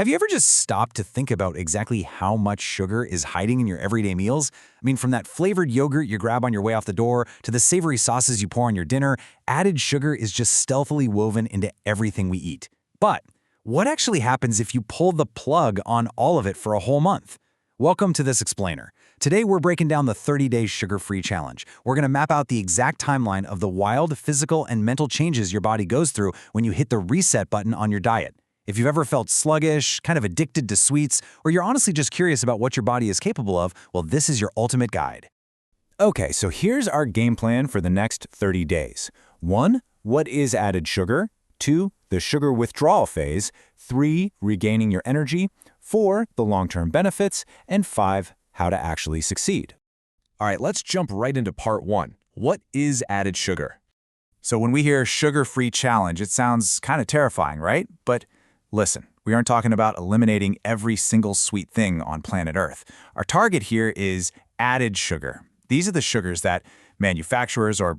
Have you ever just stopped to think about exactly how much sugar is hiding in your everyday meals? I mean, from that flavored yogurt you grab on your way out the door to the savory sauces you pour on your dinner, added sugar is just stealthily woven into everything we eat. But what actually happens if you pull the plug on all of it for a whole month? Welcome to This Explainer. Today we're breaking down the 30-day sugar-free challenge. We're going to map out the exact timeline of the wild physical and mental changes your body goes through when you hit the reset button on your diet. If you've ever felt sluggish, kind of addicted to sweets, or you're honestly just curious about what your body is capable of, well, this is your ultimate guide. Okay, so here's our game plan for the next 30 days. 1. What is added sugar? 2. The sugar withdrawal phase. 3. Regaining your energy. 4. The long-term benefits. And 5. How to actually succeed. All right, let's jump right into part 1. What is added sugar? So when we hear sugar-free challenge, it sounds kind of terrifying, right? But listen, we aren't talking about eliminating every single sweet thing on planet Earth. Our target here is added sugar. These are the sugars that manufacturers or,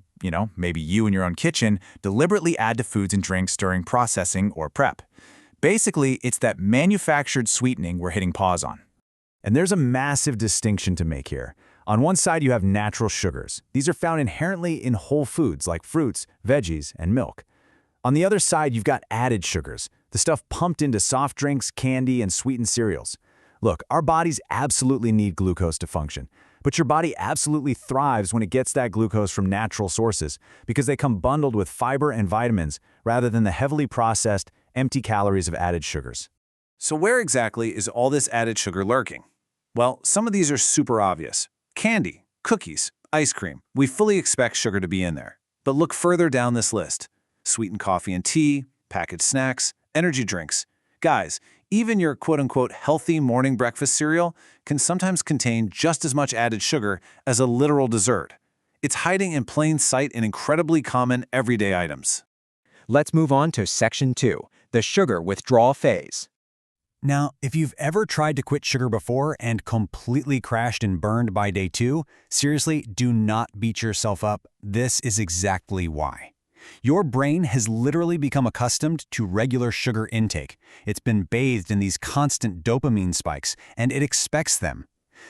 maybe you in your own kitchen deliberately add to foods and drinks during processing or prep. Basically, it's that manufactured sweetening we're hitting pause on. And there's a massive distinction to make here. On one side, you have natural sugars. These are found inherently in whole foods like fruits, veggies, and milk. On the other side, you've got added sugars, the stuff pumped into soft drinks, candy, and sweetened cereals. Look, our bodies absolutely need glucose to function, but your body absolutely thrives when it gets that glucose from natural sources because they come bundled with fiber and vitamins rather than the heavily processed, empty calories of added sugars. So where exactly is all this added sugar lurking? Well, some of these are super obvious. Candy, cookies, ice cream. We fully expect sugar to be in there. But look further down this list. Sweetened coffee and tea, packaged snacks, energy drinks. Guys, even your quote-unquote healthy morning breakfast cereal can sometimes contain just as much added sugar as a literal dessert. It's hiding in plain sight in incredibly common everyday items. Let's move on to Section 2, the sugar withdrawal phase. Now, if you've ever tried to quit sugar before and completely crashed and burned by day 2, seriously, do not beat yourself up. This is exactly why. Your brain has literally become accustomed to regular sugar intake. It's been bathed in these constant dopamine spikes, and it expects them.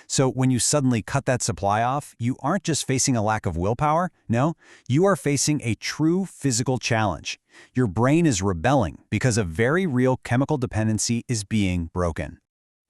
So when you suddenly cut that supply off, you aren't just facing a lack of willpower. No, you are facing a true physical challenge. Your brain is rebelling because a very real chemical dependency is being broken.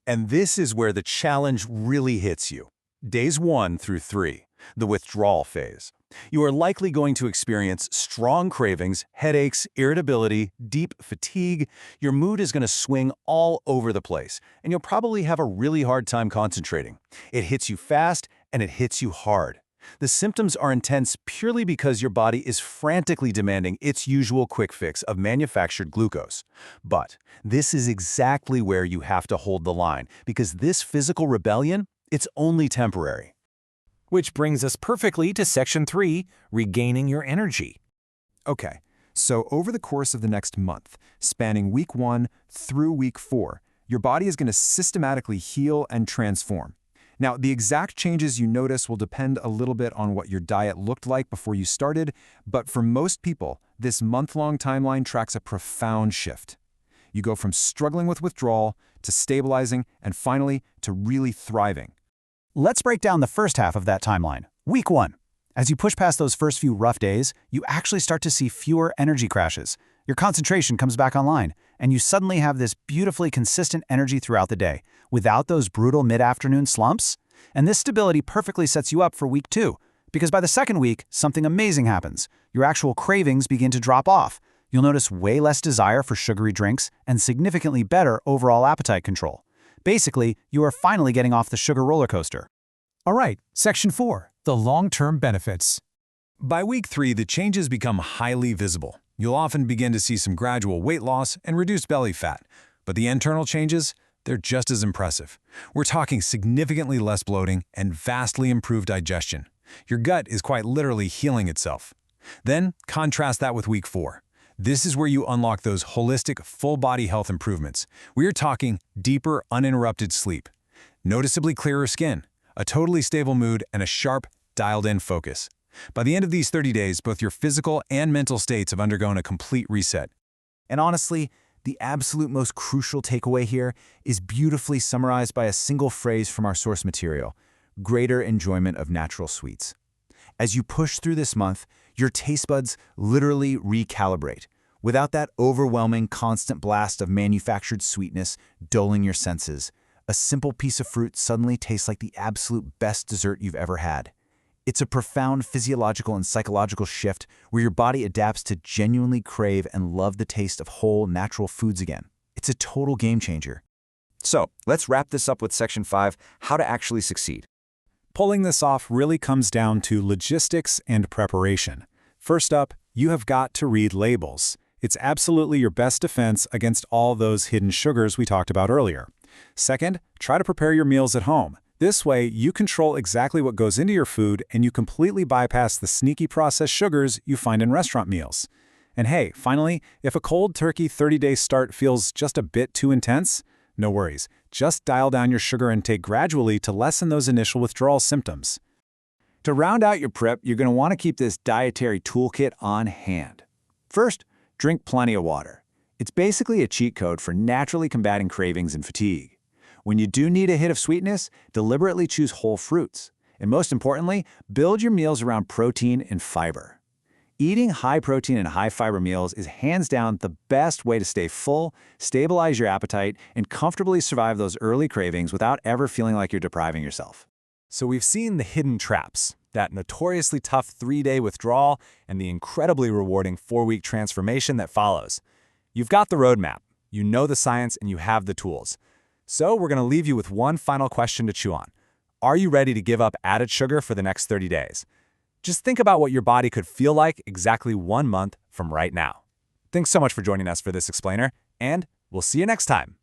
And this is where the challenge really hits you. Days 1 through 3, the withdrawal phase. You are likely going to experience strong cravings, headaches, irritability, deep fatigue. Your mood is going to swing all over the place, and you'll probably have a really hard time concentrating. It hits you fast, and it hits you hard. The symptoms are intense purely because your body is frantically demanding its usual quick fix of manufactured glucose. But this is exactly where you have to hold the line, because this physical rebellion, it's only temporary. Which brings us perfectly to Section 3, regaining your energy. Okay, so over the course of the next month, spanning week 1 through week 4, your body is going to systematically heal and transform. Now, the exact changes you notice will depend a little bit on what your diet looked like before you started, but for most people, this month-long timeline tracks a profound shift. You go from struggling with withdrawal to stabilizing and finally to really thriving. Let's break down the first half of that timeline. Week 1. As you push past those first few rough days, you actually start to see fewer energy crashes. Your concentration comes back online, and you suddenly have this beautifully consistent energy throughout the day, without those brutal mid-afternoon slumps. And this stability perfectly sets you up for week 2, because by the second week, something amazing happens. Your actual cravings begin to drop off. You'll notice way less desire for sugary drinks and significantly better overall appetite control. Basically, you are finally getting off the sugar roller coaster. All right, Section 4, the long-term benefits. By week 3, the changes become highly visible. You'll often begin to see some gradual weight loss and reduced belly fat. But the internal changes, they're just as impressive. We're talking significantly less bloating and vastly improved digestion. Your gut is quite literally healing itself. Then, contrast that with week 4. This is where you unlock those holistic, full-body health improvements. We are talking deeper, uninterrupted sleep, noticeably clearer skin, a totally stable mood, and a sharp, dialed-in focus. By the end of these 30 days, both your physical and mental states have undergone a complete reset. And honestly, The absolute most crucial takeaway here is beautifully summarized by a single phrase from our source material: greater enjoyment of natural sweets. As you push through this month, your taste buds literally recalibrate, without that overwhelming constant blast of manufactured sweetness dulling your senses. A simple piece of fruit suddenly tastes like the absolute best dessert you've ever had. It's a profound physiological and psychological shift where your body adapts to genuinely crave and love the taste of whole, natural foods again. It's a total game changer. So, let's wrap this up with Section 5, how to actually succeed. Pulling this off really comes down to logistics and preparation. First up, you have got to read labels. It's absolutely your best defense against all those hidden sugars we talked about earlier. Second, try to prepare your meals at home. This way, you control exactly what goes into your food and you completely bypass the sneaky processed sugars you find in restaurant meals. And hey, finally, if a cold turkey 30-day start feels just a bit too intense, no worries. Just dial down your sugar intake gradually to lessen those initial withdrawal symptoms. To round out your prep, you're going to want to keep this dietary toolkit on hand. First, drink plenty of water. It's basically a cheat code for naturally combating cravings and fatigue. When you do need a hit of sweetness, deliberately choose whole fruits. And most importantly, build your meals around protein and fiber. Eating high-protein and high-fiber meals is hands down the best way to stay full, stabilize your appetite, and comfortably survive those early cravings without ever feeling like you're depriving yourself. So we've seen the hidden traps, that notoriously tough 3-day withdrawal, and the incredibly rewarding 4-week transformation that follows. You've got the roadmap, you know the science, and you have the tools. So we're going to leave you with one final question to chew on. Are you ready to give up added sugar for the next 30 days? Just think about what your body could feel like exactly 1 month from right now. Thanks so much for joining us for this explainer, and we'll see you next time.